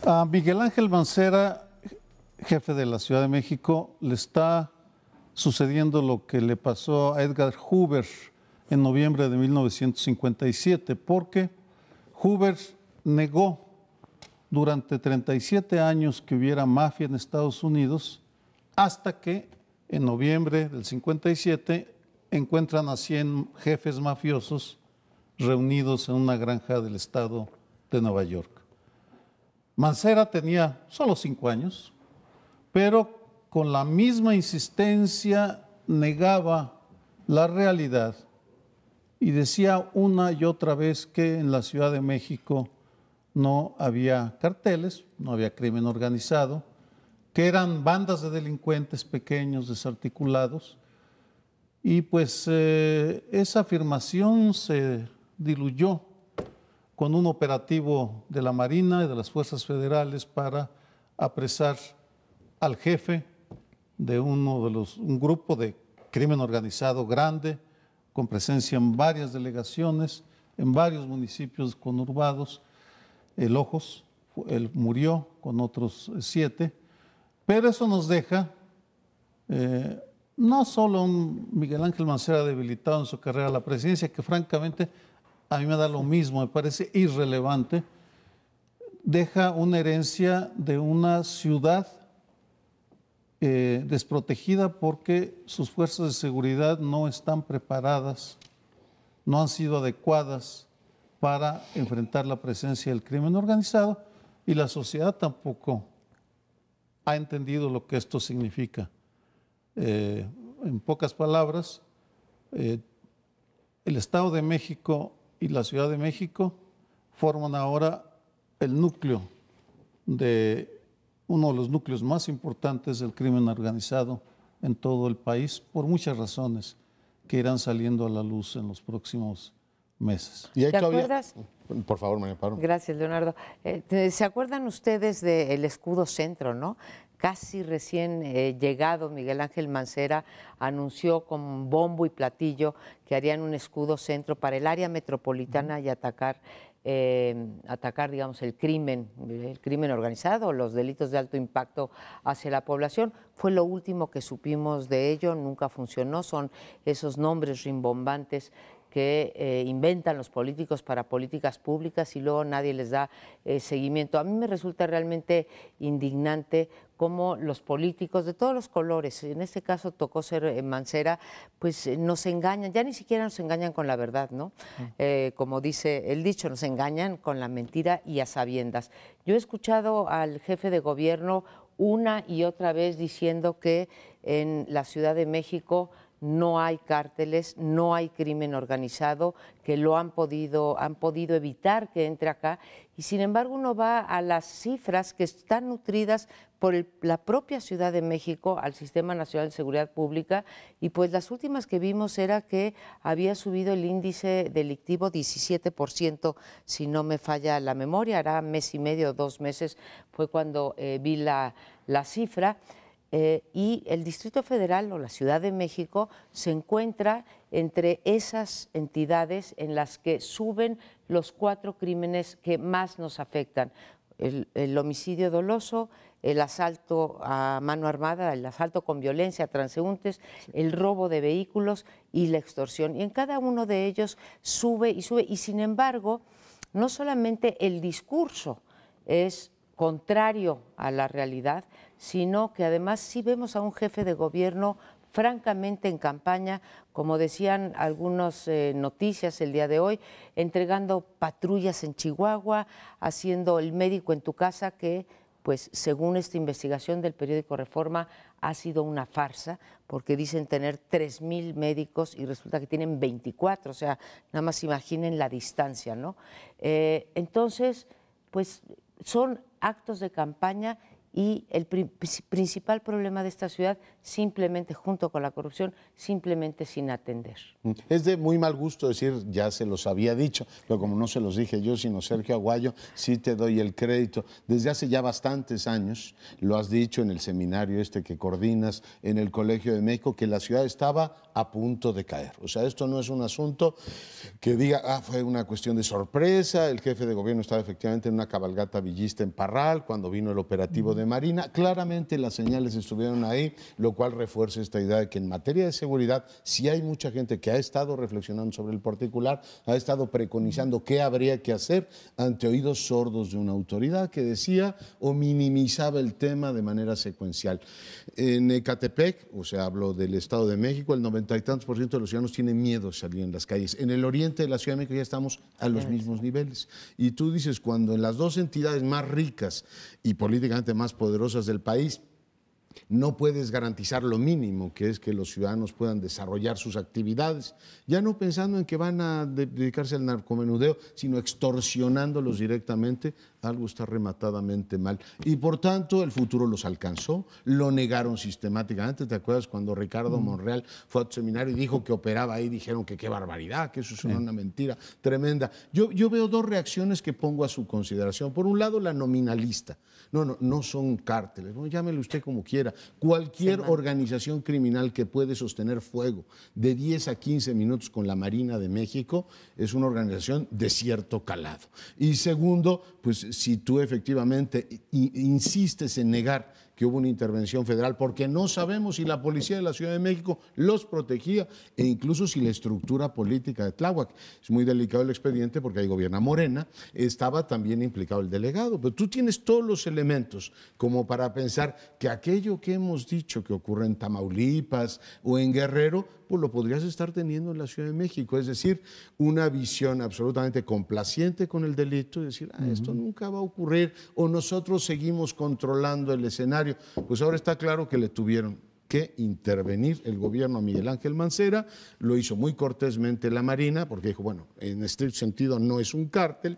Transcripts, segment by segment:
A Miguel Ángel Mancera, jefe de la Ciudad de México, le está sucediendo lo que le pasó a Edgar Hoover en noviembre de 1957, porque Hoover negó durante 37 años que hubiera mafia en Estados Unidos, hasta que en noviembre del 57 encuentran a 100 jefes mafiosos reunidos en una granja del estado de Nueva York. Mancera tenía solo 5 años, pero con la misma insistencia negaba la realidad y decía una y otra vez que en la Ciudad de México no había carteles, no había crimen organizado, que eran bandas de delincuentes pequeños, desarticulados, y pues esa afirmación se diluyó con un operativo de la Marina y de las Fuerzas Federales para apresar al jefe de un grupo de crimen organizado grande, con presencia en varias delegaciones, en varios municipios conurbados. El Ojos, él murió con otros 7, pero eso nos deja no solo un Miguel Ángel Mancera debilitado en su carrera a la presidencia, que francamente a mí me da lo mismo, me parece irrelevante, deja una herencia de una ciudad desprotegida porque sus fuerzas de seguridad no están preparadas, no han sido adecuadas para enfrentar la presencia del crimen organizado, y la sociedad tampoco ha entendido lo que esto significa. En pocas palabras, el Estado de México y la Ciudad de México forman ahora el núcleo de uno de los núcleos más importantes del crimen organizado en todo el país, por muchas razones que irán saliendo a la luz en los próximos meses. ¿Y ahí, ¿Te Claudia? acuerdas? Por favor, María Amparo. Gracias, Leonardo. ¿Se acuerdan ustedes del escudo centro, no? Casi recién llegado Miguel Ángel Mancera anunció con bombo y platillo que harían un escudo centro para el área metropolitana y atacar, digamos, el crimen organizado, los delitos de alto impacto hacia la población. Fue lo último que supimos de ello, nunca funcionó, son esos nombres rimbombantes que inventan los políticos para políticas públicas y luego nadie les da seguimiento. A mí me resulta realmente indignante cómo los políticos de todos los colores, en este caso tocó ser Mancera, pues nos engañan, ya ni siquiera nos engañan con la verdad, ¿no? Como dice el dicho, nos engañan con la mentira y a sabiendas. Yo he escuchado al jefe de gobierno una y otra vez diciendo que en la Ciudad de México no hay cárteles, no hay crimen organizado, que lo han podido evitar que entre acá, y sin embargo uno va a las cifras que están nutridas por la propia Ciudad de México al Sistema Nacional de Seguridad Pública, y pues las últimas que vimos era que había subido el índice delictivo 17%, si no me falla la memoria, hará mes y medio, 2 meses fue cuando vi la cifra. Y el Distrito Federal o la Ciudad de México se encuentra entre esas entidades en las que suben los 4 crímenes que más nos afectan: el homicidio doloso, el asalto a mano armada, el asalto con violencia a transeúntes, el robo de vehículos y la extorsión. Y en cada uno de ellos sube y sube, y sin embargo, no solamente el discurso es contrario a la realidad, sino que además sí vemos a un jefe de gobierno francamente en campaña, como decían algunas noticias el día de hoy, entregando patrullas en Chihuahua, haciendo el médico en tu casa, que pues según esta investigación del periódico Reforma ha sido una farsa, porque dicen tener 3,000 médicos y resulta que tienen 24, o sea, nada más imaginen la distancia, ¿no? Entonces, pues son actos de campaña y el principal problema de esta ciudad simplemente junto con la corrupción, simplemente sin atender. Es de muy mal gusto decir, ya se los había dicho, pero como no se los dije yo, sino Sergio Aguayo, sí te doy el crédito. Desde hace ya bastantes años, lo has dicho en el seminario este que coordinas en el Colegio de México, que la ciudad estaba a punto de caer. O sea, esto no es un asunto que diga, fue una cuestión de sorpresa, el jefe de gobierno estaba efectivamente en una cabalgata villista en Parral, cuando vino el operativo de Marina. Claramente las señales estuvieron ahí, lo cual refuerza esta idea de que en materia de seguridad sí hay mucha gente que ha estado reflexionando sobre el particular, ha estado preconizando qué habría que hacer ante oídos sordos de una autoridad que decía o minimizaba el tema de manera secuencial. En Ecatepec, o sea, hablo del Estado de México, el 90 y tantos % de los ciudadanos tienen miedo de salir en las calles. En el oriente de la Ciudad de México ya estamos a los mismos niveles. Y tú dices, cuando en las dos entidades más ricas y políticamente más poderosas del país no puedes garantizar lo mínimo, que es que los ciudadanos puedan desarrollar sus actividades, ya no pensando en que van a dedicarse al narcomenudeo, sino extorsionándolos directamente, algo está rematadamente mal. Y por tanto, el futuro los alcanzó, lo negaron sistemáticamente. ¿Te acuerdas cuando Ricardo Monreal fue a tu seminario y dijo que operaba ahí? Dijeron que qué barbaridad, que eso es una mentira tremenda. Yo veo dos reacciones que pongo a su consideración. Por un lado, la nominalista. No son cárteles, llámele usted como quiera. Cualquier organización criminal que puede sostener fuego de 10 a 15 minutos con la Marina de México es una organización de cierto calado. Y segundo, pues si tú efectivamente insistes en negar que hubo una intervención federal, porque no sabemos si la policía de la Ciudad de México los protegía e incluso si la estructura política de Tláhuac, es muy delicado el expediente porque ahí gobierna Morena, estaba también implicado el delegado, pero tú tienes todos los elementos como para pensar que aquello que hemos dicho que ocurre en Tamaulipas o en Guerrero, pues lo podrías estar teniendo en la Ciudad de México, es decir, una visión absolutamente complaciente con el delito y decir, esto nunca va a ocurrir o nosotros seguimos controlando el escenario. Pues ahora está claro que le tuvieron que intervenir el gobierno a Miguel Ángel Mancera, lo hizo muy cortésmente la Marina, porque dijo, bueno, en estricto sentido no es un cártel,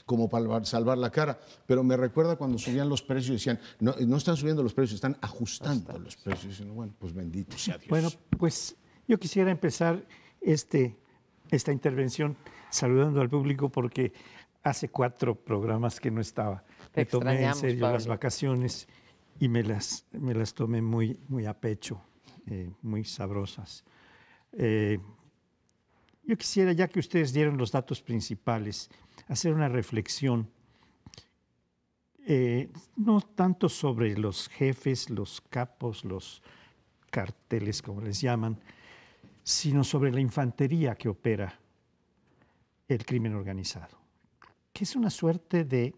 como para salvar la cara, pero me recuerda cuando subían los precios y decían, no están subiendo los precios, están ajustando los precios. Y dicen, bueno, pues bendito sea Dios. Bueno, pues yo quisiera empezar esta intervención saludando al público porque hace 4 programas que no estaba. Me tomé en serio Pablo. Las vacaciones y me las tomé muy a pecho, muy sabrosas. Yo quisiera, ya que ustedes dieron los datos principales, hacer una reflexión, no tanto sobre los jefes, los capos, los carteles, como les llaman, sino sobre la infantería que opera el crimen organizado, que es una suerte de,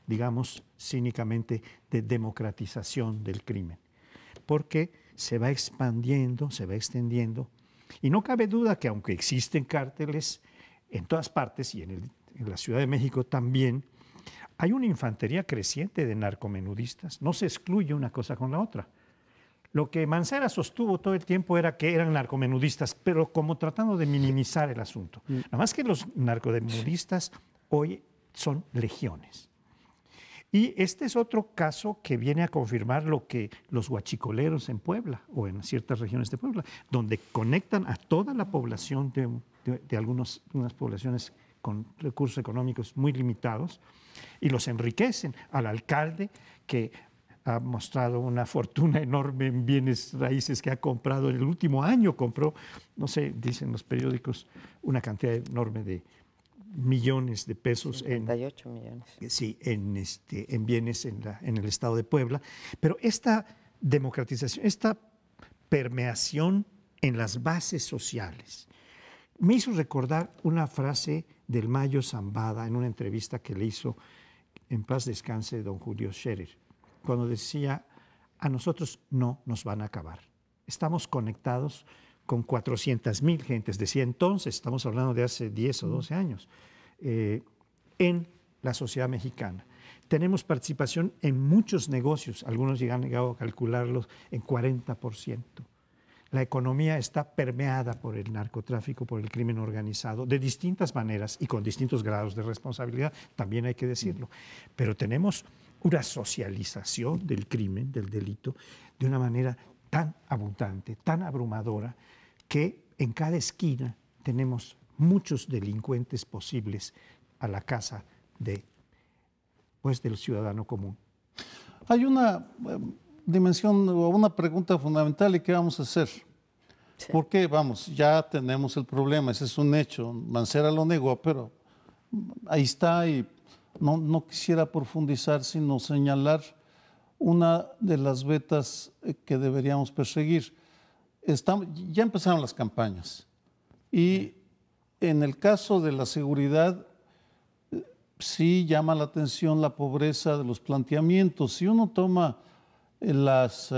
digamos cínicamente, de democratización del crimen, porque se va expandiendo, se va extendiendo, y no cabe duda que aunque existen cárteles en todas partes y en la Ciudad de México también, hay una infantería creciente de narcomenudistas, no se excluye una cosa con la otra. Lo que Mancera sostuvo todo el tiempo era que eran narcomenudistas, pero como tratando de minimizar el asunto. Nada más que los narcomenudistas hoy son legiones. Y este es otro caso que viene a confirmar lo que los huachicoleros en Puebla o en ciertas regiones de Puebla, donde conectan a toda la población de unas poblaciones con recursos económicos muy limitados y los enriquecen. Al alcalde que ha mostrado una fortuna enorme en bienes raíces que ha comprado. En el último año compró, no sé, dicen los periódicos, una cantidad enorme de millones de pesos 58 millones. Sí, en bienes en el estado de Puebla. Pero esta democratización, esta permeación en las bases sociales, me hizo recordar una frase del Mayo Zambada en una entrevista que le hizo, en paz descanse, don Julio Scherer, cuando decía, a nosotros no nos van a acabar. Estamos conectados con 400,000 gentes, decía entonces, estamos hablando de hace 10 o 12 años, en la sociedad mexicana. Tenemos participación en muchos negocios, algunos han llegado a calcularlos en 40%. La economía está permeada por el narcotráfico, por el crimen organizado, de distintas maneras y con distintos grados de responsabilidad, también hay que decirlo. Pero tenemos una socialización del crimen, del delito, de una manera tan abundante, tan abrumadora, que en cada esquina tenemos muchos delincuentes posibles a la casa del ciudadano común. Hay una dimensión o una pregunta fundamental: ¿y qué vamos a hacer? Sí. Porque, vamos, ya tenemos el problema, ese es un hecho. Mancera lo negó, pero ahí está, y no quisiera profundizar, sino señalar una de las vetas que deberíamos perseguir. Ya empezaron las campañas, y en el caso de la seguridad sí llama la atención la pobreza de los planteamientos. Si uno toma las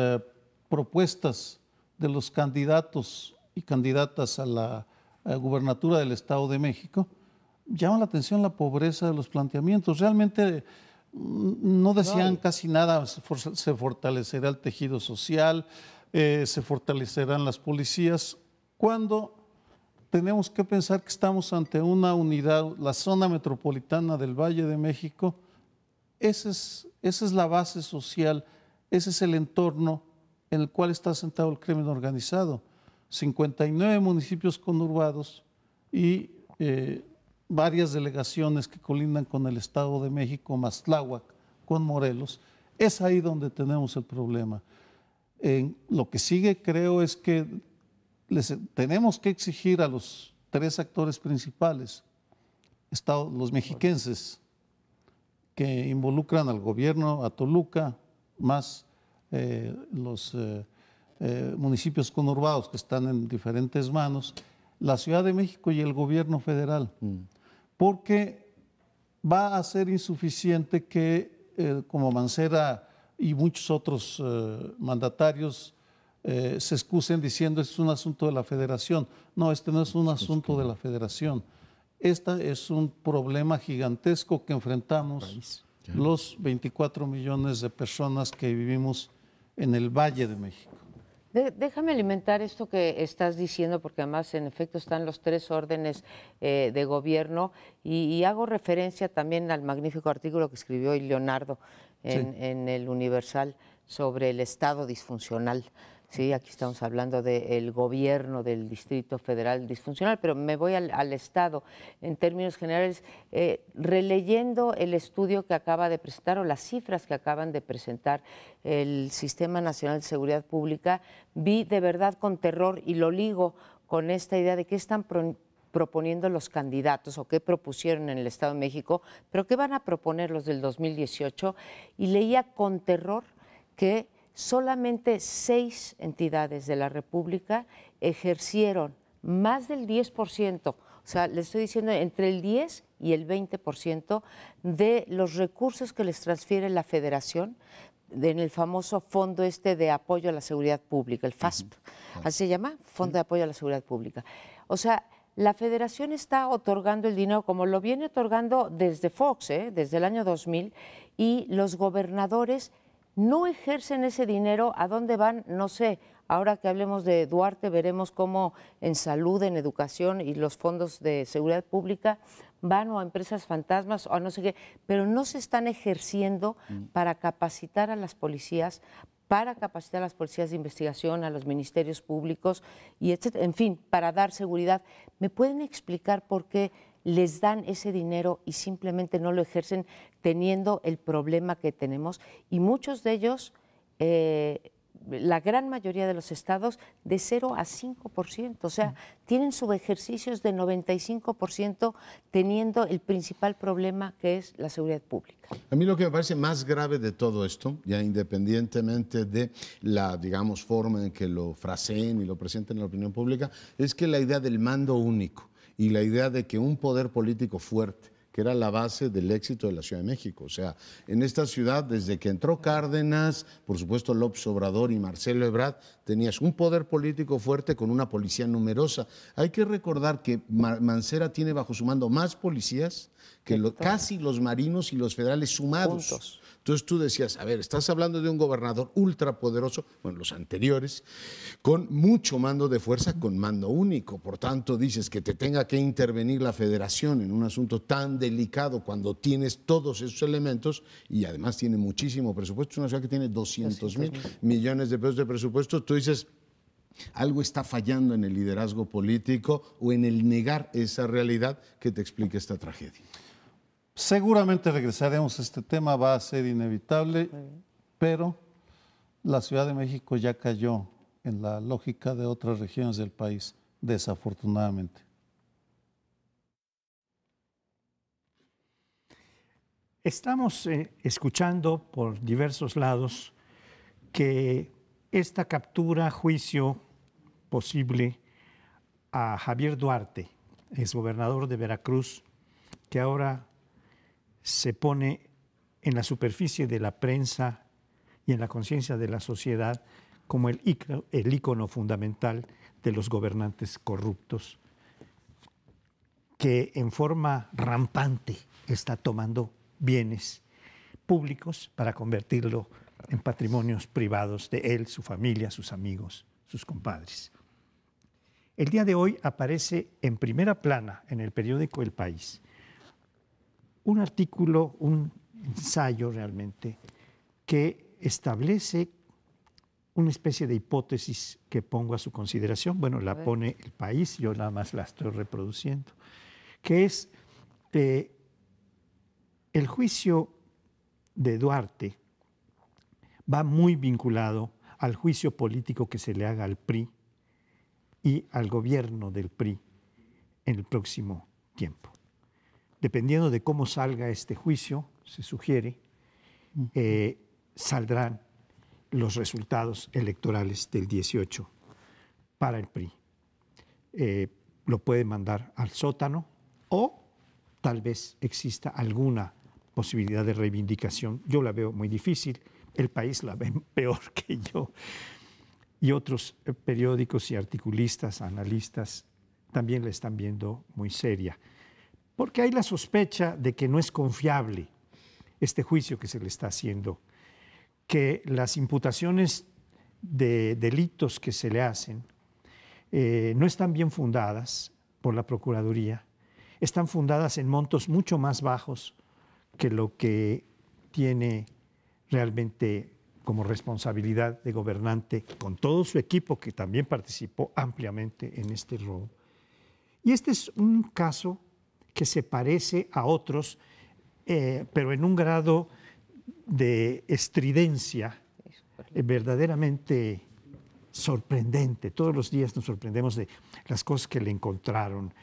propuestas de los candidatos y candidatas a la gubernatura del Estado de México, llama la atención la pobreza de los planteamientos. Realmente no decían casi nada. Se fortalecerá el tejido social, se fortalecerán las policías, cuando tenemos que pensar que estamos ante una unidad. La zona metropolitana del Valle de México, esa es la base social, ese es el entorno en el cual está sentado el crimen organizado. 59 municipios conurbados y varias delegaciones que colindan con el Estado de México, más Tláhuac, con Morelos. Es ahí donde tenemos el problema. Lo que sigue, creo, es que tenemos que exigir a los tres actores principales, los mexiquenses, que involucran al gobierno, a Toluca, más los municipios conurbados que están en diferentes manos, la Ciudad de México y el gobierno federal, porque va a ser insuficiente que, como Mancera y muchos otros mandatarios, se excusen diciendo esto es un asunto de la federación. No, este no es un asunto de la federación. Este es un problema gigantesco que enfrentamos los 24 millones de personas que vivimos en el Valle de México. Déjame alimentar esto que estás diciendo, porque además en efecto están los tres órdenes de gobierno, y hago referencia también al magnífico artículo que escribió Leonardo en el Universal sobre el Estado disfuncional. Sí, aquí estamos hablando del gobierno del Distrito Federal disfuncional, pero me voy al Estado en términos generales. Releyendo el estudio que acaba de presentar, o las cifras que acaban de presentar el Sistema Nacional de Seguridad Pública, vi de verdad con terror, y lo ligo con esta idea de qué están proponiendo los candidatos o qué propusieron en el Estado de México, pero qué van a proponer los del 2018, y leía con terror que solamente 6 entidades de la República ejercieron más del 10%, o sea, le estoy diciendo entre el 10 y el 20% de los recursos que les transfiere la Federación en el famoso fondo de apoyo a la seguridad pública, el FASP, así se llama, Fondo de Apoyo a la Seguridad Pública. O sea, la Federación está otorgando el dinero como lo viene otorgando desde Fox, desde el año 2000, y los gobernadores no ejercen ese dinero. ¿A dónde van? No sé. Ahora que hablemos de Duarte, veremos cómo en salud, en educación y los fondos de seguridad pública van o a empresas fantasmas o a no sé qué, pero no se están ejerciendo para capacitar a las policías, de investigación, a los ministerios públicos, y etcétera. En fin, para dar seguridad. ¿Me pueden explicar por qué les dan ese dinero y simplemente no lo ejercen, teniendo el problema que tenemos? Y muchos de ellos, la gran mayoría de los estados, de 0 a 5%, o sea, tienen subejercicios de 95%, teniendo el principal problema, que es la seguridad pública. A mí lo que me parece más grave de todo esto, ya independientemente de la, digamos, forma en que lo fraseen y lo presenten en la opinión pública, es que la idea del mando único y la idea de que un poder político fuerte, que era la base del éxito de la Ciudad de México. O sea, en esta ciudad, desde que entró Cárdenas, por supuesto López Obrador y Marcelo Ebrard, tenías un poder político fuerte con una policía numerosa. Hay que recordar que Mancera tiene bajo su mando más policías que casi los marinos y los federales sumados. Puntos. Entonces tú decías, a ver, estás hablando de un gobernador ultrapoderoso, bueno, los anteriores, con mucho mando de fuerza, con mando único. Por tanto, dices que te tenga que intervenir la federación en un asunto tan delicado cuando tienes todos esos elementos y además tiene muchísimo presupuesto. Es una ciudad que tiene 200,000 millones de pesos de presupuesto. Tú dices, algo está fallando en el liderazgo político o en el negar esa realidad que te explica esta tragedia. Seguramente regresaremos a este tema, va a ser inevitable, pero la Ciudad de México ya cayó en la lógica de otras regiones del país, desafortunadamente. Estamos escuchando por diversos lados que esta captura, juicio posible a Javier Duarte, exgobernador de Veracruz, que ahora se pone en la superficie de la prensa y en la conciencia de la sociedad como el ícono fundamental de los gobernantes corruptos, que en forma rampante está tomando bienes públicos para convertirlo en patrimonios privados de él, su familia, sus amigos, sus compadres. El día de hoy aparece en primera plana en el periódico El País un artículo, un ensayo realmente, que establece una especie de hipótesis que pongo a su consideración. Bueno, la pone El País, yo nada más la estoy reproduciendo, que es el juicio de Duarte va muy vinculado al juicio político que se le haga al PRI y al gobierno del PRI en el próximo tiempo. Dependiendo de cómo salga este juicio, se sugiere, saldrán los resultados electorales del 18 para el PRI. Lo puede mandar al sótano o tal vez exista alguna posibilidad de reivindicación. Yo la veo muy difícil, El País la ve peor que yo. Y otros periódicos y articulistas, analistas, también la están viendo muy seria. Porque hay la sospecha de que no es confiable este juicio que se le está haciendo, que las imputaciones de delitos que se le hacen no están bien fundadas por la Procuraduría, están fundadas en montos mucho más bajos que lo que tiene realmente como responsabilidad de gobernante con todo su equipo que también participó ampliamente en este robo. Y este es un caso que se parece a otros, pero en un grado de estridencia verdaderamente sorprendente. Todos los días nos sorprendemos de las cosas que le encontraron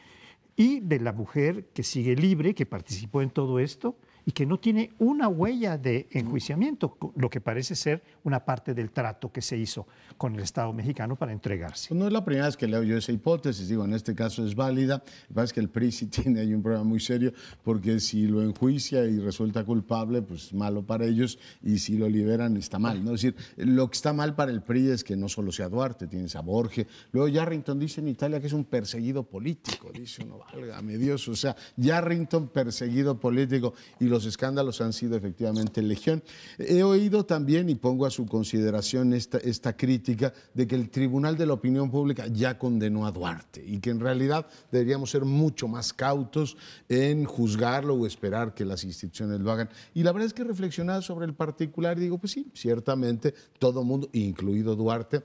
y de la mujer que sigue libre, que participó en todo esto y que no tiene una huella de enjuiciamiento, lo que parece ser una parte del trato que se hizo con el Estado mexicano para entregarse. Pues no es la primera vez que leo yo esa hipótesis, digo, en este caso es válida. Lo que pasa es que el PRI sí tiene ahí un problema muy serio, porque si lo enjuicia y resulta culpable, pues es malo para ellos, y si lo liberan está mal, ¿no? Es decir, lo que está mal para el PRI es que no solo sea Duarte, tienes a Borges. Luego Yarrington dice en Italia que es un perseguido político, dice uno, válgame Dios, o sea, Yarrington perseguido político, y los escándalos han sido efectivamente legión. He oído también, y pongo a su consideración esta crítica, de que el Tribunal de la Opinión Pública ya condenó a Duarte y que en realidad deberíamos ser mucho más cautos en juzgarlo o esperar que las instituciones lo hagan. Y la verdad es que reflexionando sobre el particular, digo, pues sí, ciertamente todo mundo, incluido Duarte,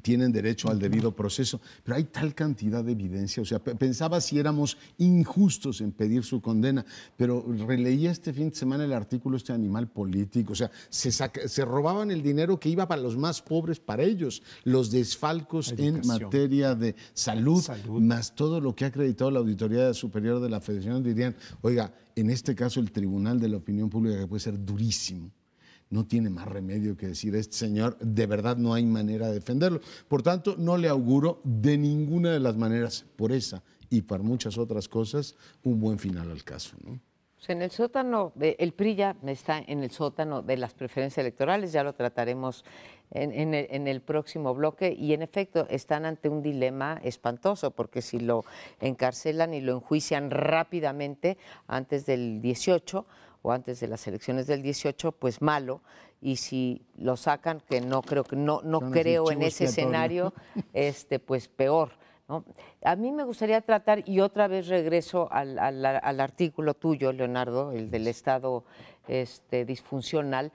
tienen derecho al debido proceso, pero hay tal cantidad de evidencia, o sea, pensaba si éramos injustos en pedir su condena, pero releía este fin de semana el artículo este Animal Político, o sea, se robaban el dinero que iba para los más pobres, para ellos, los desfalcos en materia de salud, más todo lo que ha acreditado la Auditoría Superior de la Federación, dirían, oiga, en este caso el Tribunal de la Opinión Pública, que puede ser durísimo, no tiene más remedio que decir, este señor de verdad no hay manera de defenderlo. Por tanto, no le auguro de ninguna de las maneras, por esa y por muchas otras cosas, un buen final al caso, ¿no? Pues en el sótano, el PRI ya está en el sótano de las preferencias electorales, ya lo trataremos en el próximo bloque, y en efecto están ante un dilema espantoso, porque si lo encarcelan y lo enjuician rápidamente antes del 18, o antes de las elecciones del 18, pues malo, y si lo sacan, que no creo en ese escenario, pues peor, ¿no? A mí me gustaría tratar, y otra vez regreso al artículo tuyo, Leonardo, el del Estado disfuncional,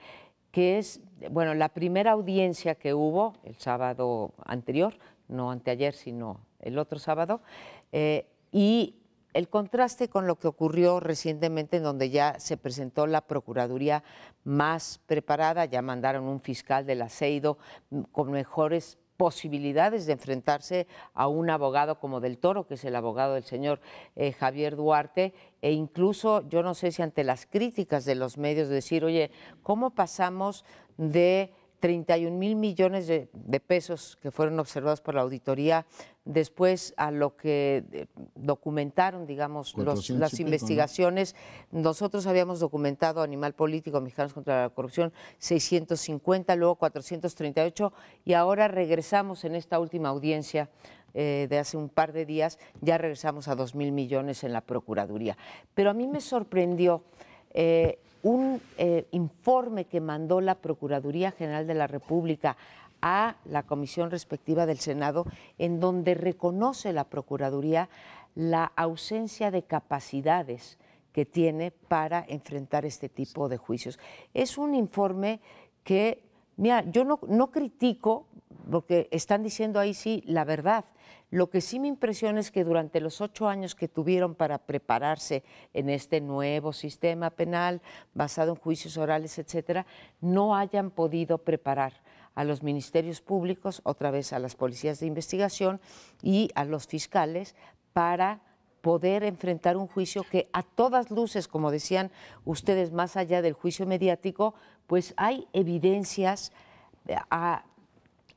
que es, bueno, la primera audiencia que hubo el sábado anterior, no anteayer, sino el otro sábado, y el contraste con lo que ocurrió recientemente, en donde ya se presentó la Procuraduría más preparada, ya mandaron un fiscal del Aceido con mejores posibilidades de enfrentarse a un abogado como Del Toro, que es el abogado del señor Javier Duarte, e incluso, yo no sé si ante las críticas de los medios, decir, oye, ¿cómo pasamos de 31,000 millones de pesos que fueron observados por la auditoría, después a lo que documentaron, digamos, las investigaciones? ¿No? Nosotros habíamos documentado Animal Político, Mexicanos contra la Corrupción, 650, luego 438, y ahora regresamos en esta última audiencia de hace un par de días, ya regresamos a 2,000 millones en la Procuraduría. Pero a mí me sorprendió un informe que mandó la Procuraduría General de la República a la comisión respectiva del Senado, en donde reconoce la Procuraduría la ausencia de capacidades que tiene para enfrentar este tipo de juicios. Es un informe que, mira, yo no critico, porque están diciendo ahí sí la verdad. Lo que sí me impresiona es que durante los 8 años que tuvieron para prepararse en este nuevo sistema penal basado en juicios orales, etcétera, no hayan podido preparar a los ministerios públicos, otra vez a las policías de investigación y a los fiscales para poder enfrentar un juicio que a todas luces, como decían ustedes, más allá del juicio mediático, pues hay evidencias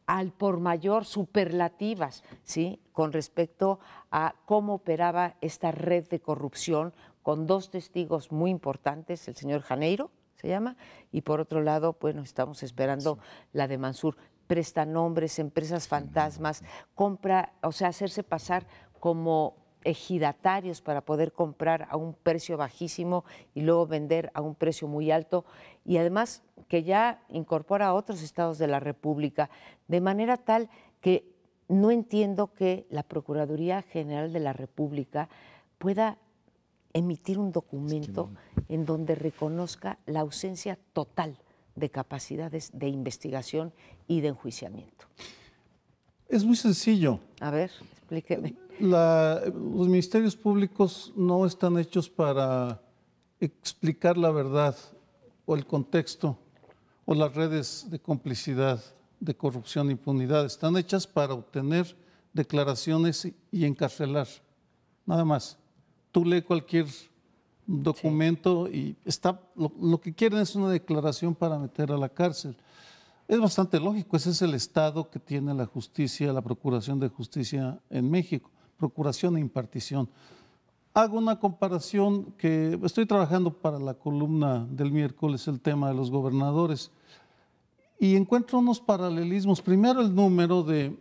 al por mayor superlativas, ¿sí?, con respecto a cómo operaba esta red de corrupción, con 2 testigos muy importantes, el señor Janeiro, se llama, y por otro lado, bueno, estamos esperando la de Mansur, prestanombres, empresas fantasmas, compra, o sea, hacerse pasar como ejidatarios para poder comprar a un precio bajísimo y luego vender a un precio muy alto, y además que ya incorpora a otros estados de la República, de manera tal que no entiendo que la Procuraduría General de la República pueda emitir un documento en donde reconozca la ausencia total de capacidades de investigación y de enjuiciamiento. Es muy sencillo. A ver, explíqueme. Los ministerios públicos no están hechos para explicar la verdad o el contexto o las redes de complicidad, de corrupción e impunidad. Están hechas para obtener declaraciones y encarcelar, nada más. Tú lee cualquier documento y lo que quieren es una declaración para meter a la cárcel. Es bastante lógico, ese es el estado que tiene la justicia, la Procuración de Justicia en México, procuración e impartición. Hago una comparación que estoy trabajando para la columna del miércoles, el tema de los gobernadores, y encuentro unos paralelismos. Primero, el número de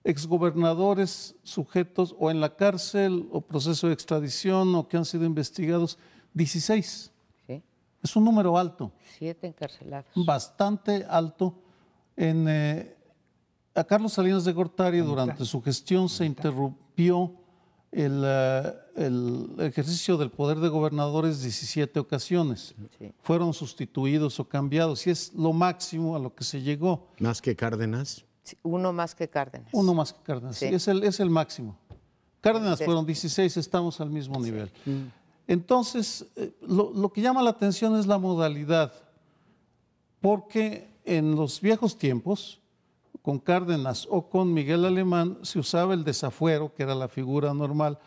exgobernadores sujetos o en la cárcel o proceso de extradición o que han sido investigados, 16. ¿Sí? Es un número alto. 7 encarcelados. Bastante alto. A Carlos Salinas de Gortari durante su gestión se interrumpió el ejercicio del poder de gobernadores 17 ocasiones. Sí. Fueron sustituidos o cambiados y es lo máximo a lo que se llegó. ¿Más que Cárdenas? Sí, uno más que Cárdenas. Uno más que Cárdenas, sí. Es el máximo. Cárdenas fueron 16, estamos al mismo nivel. Entonces, lo que llama la atención es la modalidad, porque en los viejos tiempos, con Cárdenas o con Miguel Alemán, se usaba el desafuero, que era la figura normal,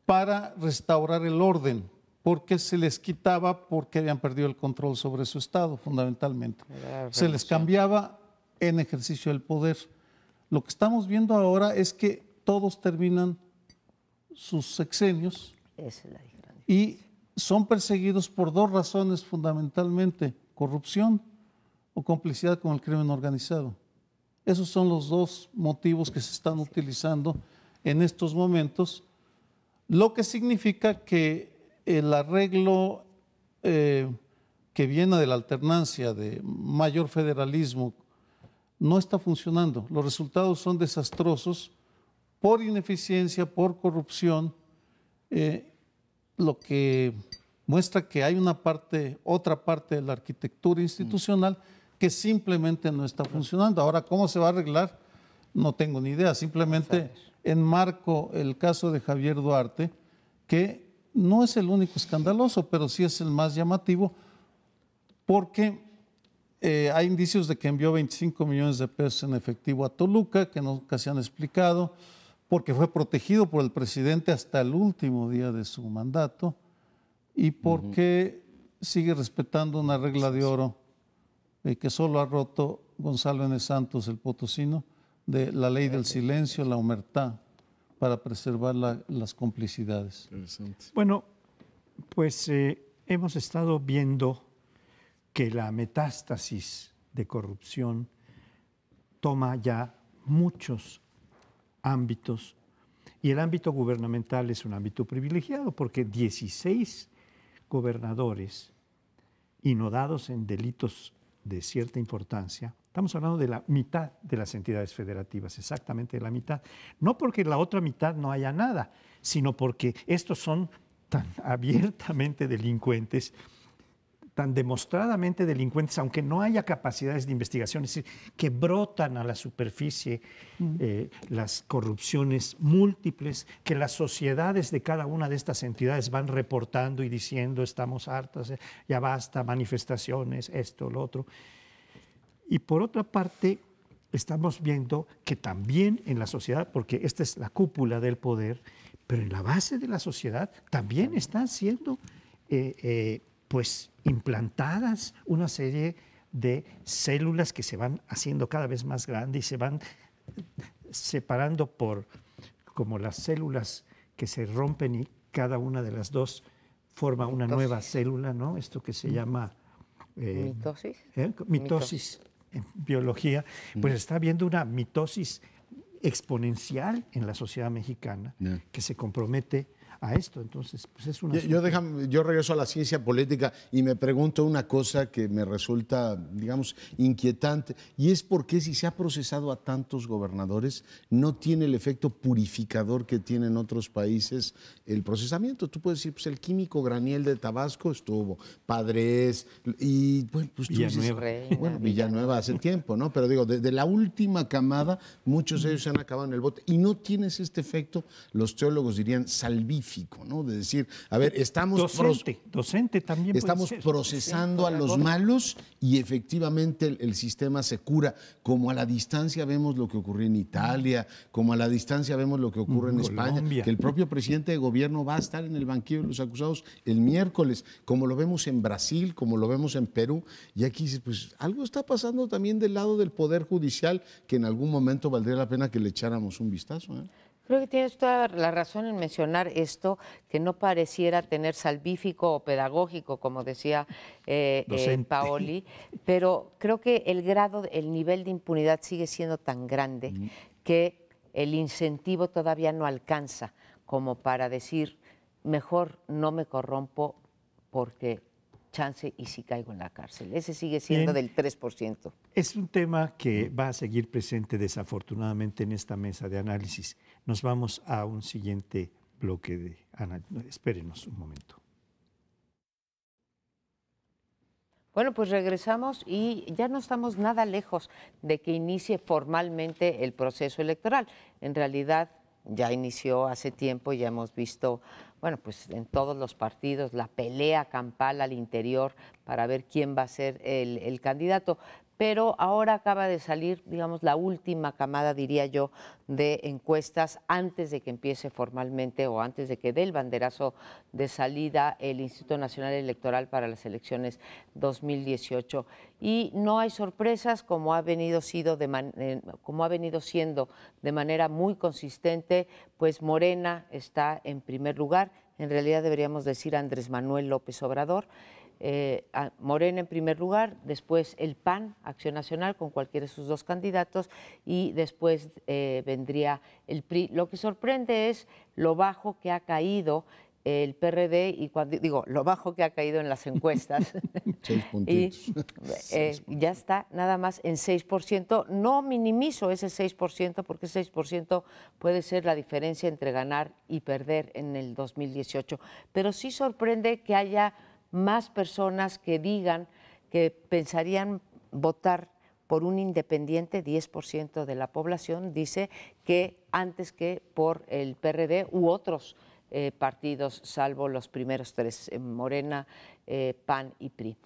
para restaurar el orden, porque se les quitaba porque habían perdido el control sobre su estado, fundamentalmente. Se les cambiaba en ejercicio del poder. Lo que estamos viendo ahora es que todos terminan sus sexenios y son perseguidos por 2 razones fundamentalmente: corrupción o complicidad con el crimen organizado. Esos son los 2 motivos que se están utilizando en estos momentos, lo que significa que el arreglo que viene de la alternancia de mayor federalismo no está funcionando. Los resultados son desastrosos por ineficiencia, por corrupción, lo que muestra que hay otra parte de la arquitectura institucional que simplemente no está funcionando. Ahora, ¿cómo se va a arreglar? No tengo ni idea. Simplemente enmarco el caso de Javier Duarte, que no es el único escandaloso, pero sí es el más llamativo, porque hay indicios de que envió 25 millones de pesos en efectivo a Toluca, que nunca se han explicado, porque fue protegido por el presidente hasta el último día de su mandato y porque sigue respetando una regla de oro que solo ha roto Gonzalo N. Santos, el potosino, de la ley del silencio, la omertá, para preservar las complicidades. Bueno, pues hemos estado viendo que la metástasis de corrupción toma ya muchos ámbitos y el ámbito gubernamental es un ámbito privilegiado porque 16 gobernadores inodados en delitos de cierta importancia, estamos hablando de la mitad de las entidades federativas, exactamente la mitad, no porque la otra mitad no haya nada, sino porque estos son tan abiertamente delincuentes, tan demostradamente delincuentes, aunque no haya capacidades de investigación, es decir, que brotan a la superficie las corrupciones múltiples, que las sociedades de cada una de estas entidades van reportando y diciendo estamos hartas, ya basta, manifestaciones, esto, lo otro. Y por otra parte, estamos viendo que también en la sociedad, porque esta es la cúpula del poder, pero en la base de la sociedad también están siendo pues implantadas una serie de células que se van haciendo cada vez más grandes y se van separando por como las células que se rompen y cada una de las dos forma una nueva célula, ¿no? Esto que se llama mitosis. Mitosis en biología, pues está habiendo una mitosis exponencial en la sociedad mexicana que se compromete a esto. Entonces, pues es una... Yo regreso a la ciencia política y me pregunto una cosa que me resulta, digamos, inquietante, y es por qué si se ha procesado a tantos gobernadores no tiene el efecto purificador que tiene en otros países el procesamiento. Tú puedes decir, pues el químico Graniel de Tabasco estuvo, Padres, y bueno, pues tú Villanueva. dices, bueno, Villanueva hace tiempo, ¿no? Pero digo, de la última camada, muchos de ellos se han acabado en el bote, y no tienes este efecto, los teólogos dirían, salvífico, ¿no? De decir, a ver, estamos docente también estamos puede ser. procesando a los malos y efectivamente el sistema se cura. Como a la distancia vemos lo que ocurrió en Italia, como a la distancia vemos lo que ocurre en España, que el propio presidente de gobierno va a estar en el banquillo de los acusados el miércoles, como lo vemos en Brasil, como lo vemos en Perú, y aquí dices, pues algo está pasando también del lado del Poder Judicial que en algún momento valdría la pena que le echáramos un vistazo, ¿eh? Creo que tienes toda la razón en mencionar esto, que no pareciera tener salvífico o pedagógico, como decía Paoli, pero creo que el nivel de impunidad sigue siendo tan grande que el incentivo todavía no alcanza como para decir, mejor no me corrompo porque chance y si caigo en la cárcel. Ese sigue siendo del 3%. Es un tema que va a seguir presente desafortunadamente en esta mesa de análisis. Nos vamos a un siguiente bloque de análisis. Espérenos un momento. Bueno, pues regresamos y ya no estamos nada lejos de que inicie formalmente el proceso electoral. En realidad ya inició hace tiempo, ya hemos visto, bueno, pues en todos los partidos la pelea campal al interior para ver quién va a ser el candidato. Pero ahora acaba de salir, digamos, la última camada, diría yo, de encuestas antes de que empiece formalmente o antes de que dé el banderazo de salida el Instituto Nacional Electoral para las elecciones 2018. Y no hay sorpresas, como ha venido siendo de manera muy consistente, pues Morena está en primer lugar, en realidad deberíamos decir Andrés Manuel López Obrador. Morena en primer lugar, después el PAN, Acción Nacional, con cualquiera de sus dos candidatos, y después vendría el PRI. Lo que sorprende es lo bajo que ha caído el PRD, y cuando digo lo bajo que ha caído en las encuestas, 6 y puntitos. ya está nada más en 6%. No minimizo ese 6%, porque 6% puede ser la diferencia entre ganar y perder en el 2018, pero sí sorprende que haya más personas que digan que pensarían votar por un independiente. 10% de la población dice que antes que por el PRD u otros partidos, salvo los primeros tres, Morena, PAN y PRI.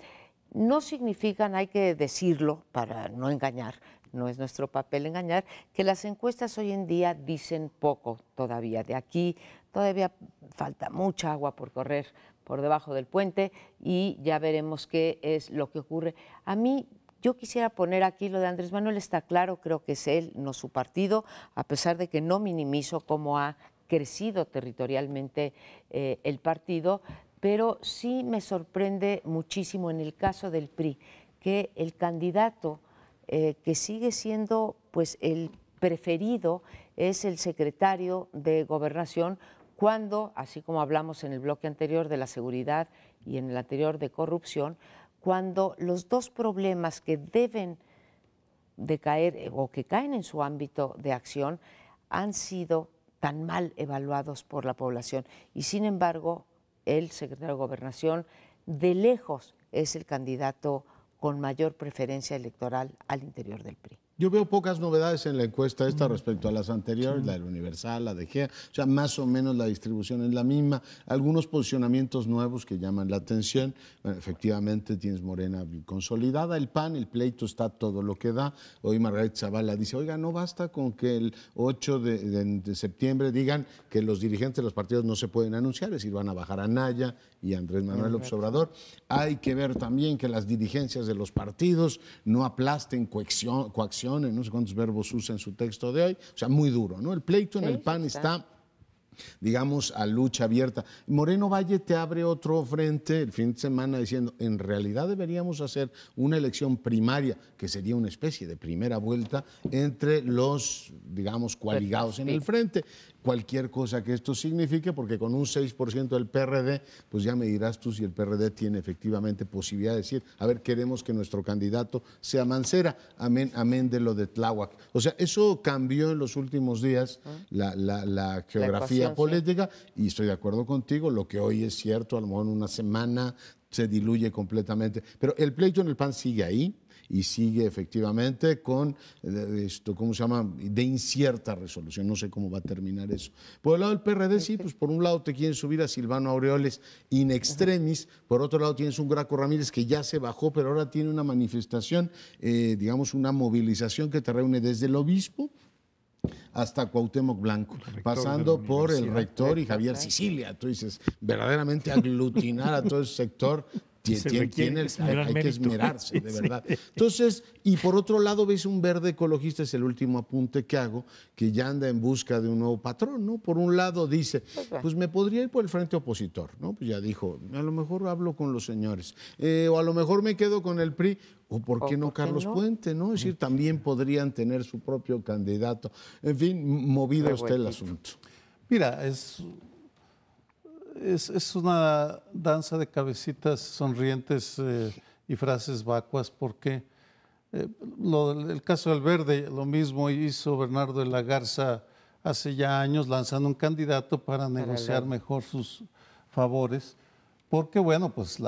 No significan, hay que decirlo para no engañar, no es nuestro papel engañar, que las encuestas hoy en día dicen poco todavía. De aquí todavía falta mucha agua por correr por debajo del puente y ya veremos qué es lo que ocurre. A mí, yo quisiera poner aquí lo de Andrés Manuel, está claro, creo que es él, no su partido, a pesar de que no minimizo cómo ha crecido territorialmente el partido, pero sí me sorprende muchísimo en el caso del PRI, que el candidato que sigue siendo pues el preferido es el secretario de Gobernación, cuando, así como hablamos en el bloque anterior de la seguridad y en el anterior de corrupción, cuando los dos problemas que deben de caer o que caen en su ámbito de acción han sido tan mal evaluados por la población. Y sin embargo, el secretario de Gobernación de lejos es el candidato con mayor preferencia electoral al interior del PRI. Yo veo pocas novedades en la encuesta esta respecto a las anteriores, la del Universal, la de GEA, o sea, más o menos la distribución es la misma, algunos posicionamientos nuevos que llaman la atención. Bueno, efectivamente tienes Morena consolidada, el PAN, el pleito está todo lo que da. Hoy Margarita Zavala dice, oiga, no basta con que el 8 de septiembre digan que los dirigentes de los partidos no se pueden anunciar, es decir, van a bajar a Anaya y a Andrés Manuel López Obrador. Hay que ver también que las dirigencias de los partidos no aplasten coacciones, no sé cuántos verbos usa en su texto de hoy, o sea, muy duro, ¿no? El pleito en el PAN está, digamos, a lucha abierta. Moreno Valle te abre otro frente el fin de semana diciendo, en realidad deberíamos hacer una elección primaria, que sería una especie de primera vuelta entre los, digamos, coaligados en el frente. Cualquier cosa que esto signifique, porque con un 6% del PRD, pues ya me dirás tú si el PRD tiene efectivamente posibilidad de decir, a ver, queremos que nuestro candidato sea Mancera, amén de lo de Tláhuac. O sea, eso cambió en los últimos días la geografía política, y estoy de acuerdo contigo, lo que hoy es cierto, a lo mejor en una semana se diluye completamente, pero el pleito en el PAN sigue ahí, y sigue efectivamente con esto, ¿cómo se llama?, de incierta resolución. No sé cómo va a terminar eso. Por el lado del PRD, sí, pues por un lado te quieren subir a Silvano Aureoles in extremis, por otro lado tienes un Graco Ramírez que ya se bajó, pero ahora tiene una manifestación, digamos, una movilización que te reúne desde el obispo hasta Cuauhtémoc Blanco, pasando por el rector y Javier Sicilia. Tú dices, verdaderamente aglutinar a todo ese sector. Hay que esmerarse, de verdad. Entonces, y por otro lado ves un Verde Ecologista, es el último apunte que hago, que ya anda en busca de un nuevo patrón, ¿no? Por un lado dice, pues me podría ir por el frente opositor, ¿no? Pues ya dijo, a lo mejor hablo con los señores, o a lo mejor me quedo con el PRI, o por qué no Carlos Puente, ¿no? Es decir, también podrían tener su propio candidato. En fin, movido está el asunto. Mira, es una danza de cabecitas sonrientes y frases vacuas, porque el caso del Verde, lo mismo hizo Bernardo de la Garza hace ya años, lanzando un candidato para negociar mejor sus favores, porque bueno, pues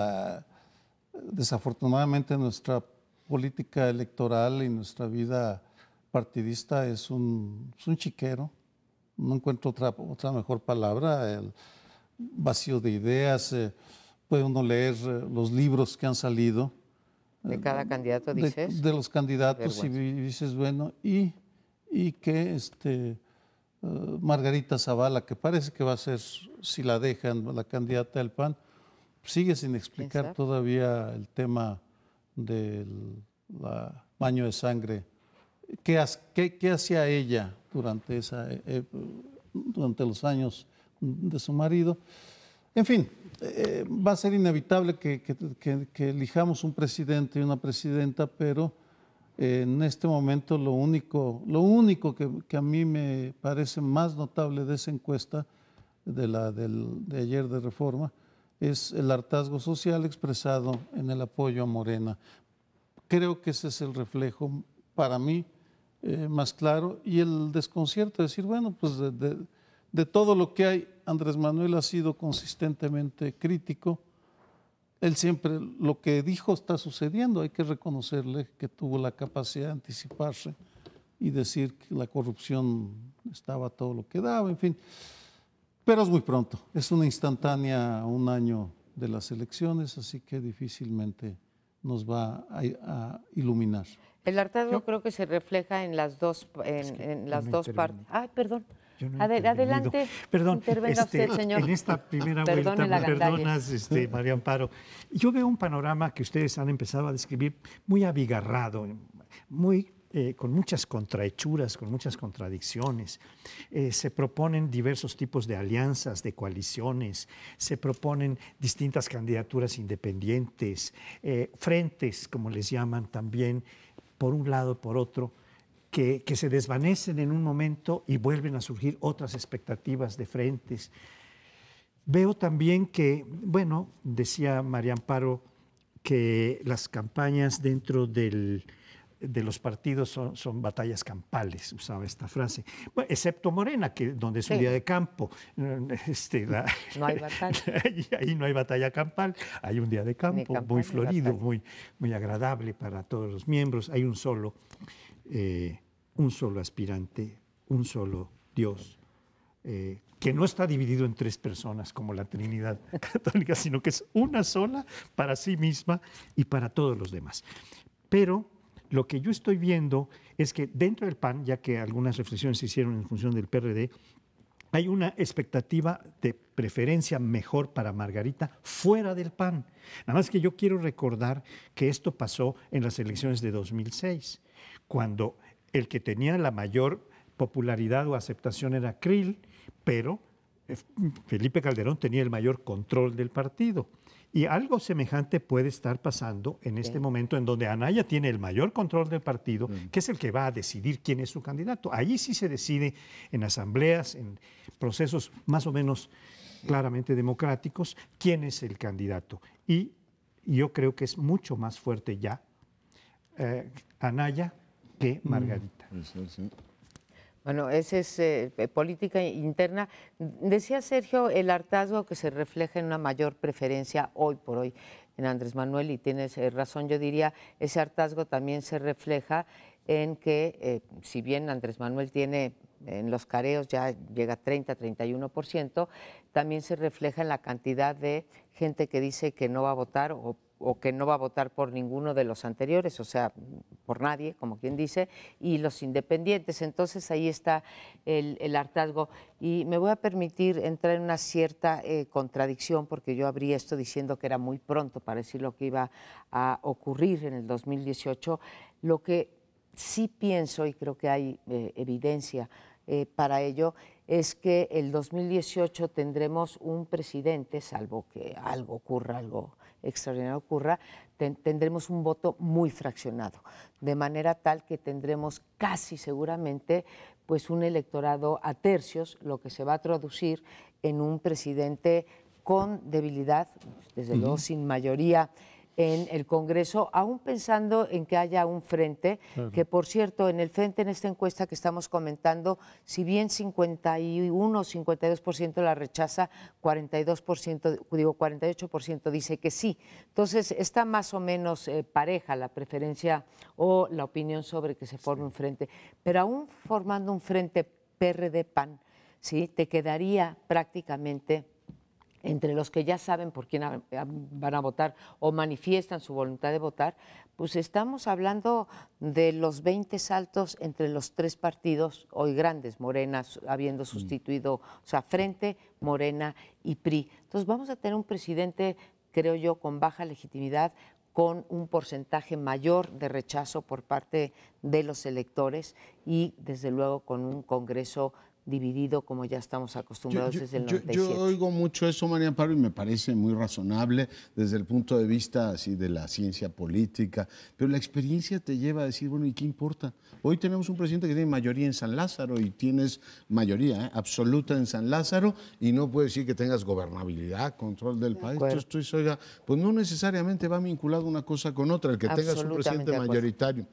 desafortunadamente nuestra política electoral y nuestra vida partidista es un chiquero, no encuentro otra mejor palabra, el vacío de ideas. Puede uno leer los libros que han salido. ¿De cada candidato dices? De los candidatos, y dices, bueno, y que Margarita Zavala, que parece que va a ser, si la dejan, la candidata del PAN, sigue sin explicar todavía el tema del baño de sangre. ¿Qué hacía ella durante los años de su marido? En fin, va a ser inevitable que elijamos un presidente y una presidenta, pero en este momento lo único que a mí me parece más notable de esa encuesta de ayer de Reforma, es el hartazgo social expresado en el apoyo a Morena. Creo que ese es el reflejo para mí más claro, y el desconcierto de decir, bueno, pues de todo lo que hay, Andrés Manuel ha sido consistentemente crítico. Él siempre, lo que dijo está sucediendo, hay que reconocerle que tuvo la capacidad de anticiparse y decir que la corrupción estaba todo lo que daba, en fin. Pero es muy pronto, es una instantánea a un año de las elecciones, así que difícilmente nos va a iluminar. El hartazgo creo que se refleja en las dos, en las dos partes. Ay, perdón. Adelante. Perdón, intervenga usted, señor. En esta primera vuelta, me perdonas, María Amparo. Yo veo un panorama que ustedes han empezado a describir muy abigarrado, muy con muchas contrahechuras, con muchas contradicciones. Se proponen diversos tipos de alianzas, de coaliciones, se proponen distintas candidaturas independientes, frentes, como les llaman también, por un lado, por otro, que se desvanecen en un momento y vuelven a surgir otras expectativas de frentes. Veo también que, bueno, decía María Amparo, que las campañas dentro de los partidos son batallas campales, usaba esta frase. Bueno, excepto Morena, donde es un día de campo. No hay batalla. Ahí no hay batalla campal, hay un día de campo muy florido, muy agradable para todos los miembros. Hay un solo aspirante, un solo Dios, que no está dividido en tres personas como la Trinidad Católica, sino que es una sola para sí misma y para todos los demás. Pero lo que yo estoy viendo es que dentro del PAN, ya que algunas reflexiones se hicieron en función del PRD, hay una expectativa de preferencia mejor para Margarita fuera del PAN. Nada más que yo quiero recordar que esto pasó en las elecciones de 2006, cuando el que tenía la mayor popularidad o aceptación era Krill, pero Felipe Calderón tenía el mayor control del partido. Y algo semejante puede estar pasando en este momento en donde Anaya tiene el mayor control del partido, que es el que va a decidir quién es su candidato. Allí sí se decide en asambleas, en procesos más o menos claramente democráticos, quién es el candidato. Y yo creo que es mucho más fuerte ya Anaya que Margarita. Bueno, esa es política interna. Decía Sergio, el hartazgo que se refleja en una mayor preferencia hoy por hoy en Andrés Manuel, y tienes razón, yo diría, ese hartazgo también se refleja en que, si bien Andrés Manuel tiene en los careos ya llega a 30-31%, también se refleja en la cantidad de gente que dice que no va a votar o que no va a votar por ninguno de los anteriores, o sea, por nadie, como quien dice, y los independientes. Entonces ahí está el hartazgo. Y me voy a permitir entrar en una cierta contradicción, porque yo abrí esto diciendo que era muy pronto para decir lo que iba a ocurrir en el 2018. Lo que sí pienso, y creo que hay evidencia para ello, es que el 2018 tendremos un presidente, salvo que algo ocurra, algo extraordinario ocurra, tendremos un voto muy fraccionado, de manera tal que tendremos casi seguramente pues un electorado a tercios, lo que se va a traducir en un presidente con debilidad, desde luego sin mayoría en el Congreso, aún pensando en que haya un frente, que por cierto, en el frente, en esta encuesta que estamos comentando, si bien 51 o 52% la rechaza, 48% dice que sí. Entonces, está más o menos pareja la preferencia o la opinión sobre que se forme un frente. Pero aún formando un frente PRD-PAN, ¿sí?, te quedaría prácticamente entre los que ya saben por quién van a votar o manifiestan su voluntad de votar, pues estamos hablando de los 20 saltos entre los tres partidos hoy grandes, Morena habiendo sustituido, o sea, Frente, Morena y PRI. Entonces vamos a tener un presidente, creo yo, con baja legitimidad, con un porcentaje mayor de rechazo por parte de los electores y, desde luego, con un Congreso dividido como ya estamos acostumbrados desde el 97. Yo oigo mucho eso, María Amparo, y me parece muy razonable desde el punto de vista así de la ciencia política, pero la experiencia te lleva a decir, bueno, ¿y qué importa? Hoy tenemos un presidente que tiene mayoría en San Lázaro y tienes mayoría absoluta en San Lázaro y no puede decir que tengas gobernabilidad, control del país. Entonces, oiga, pues no necesariamente va vinculado una cosa con otra, el que tengas un presidente mayoritario.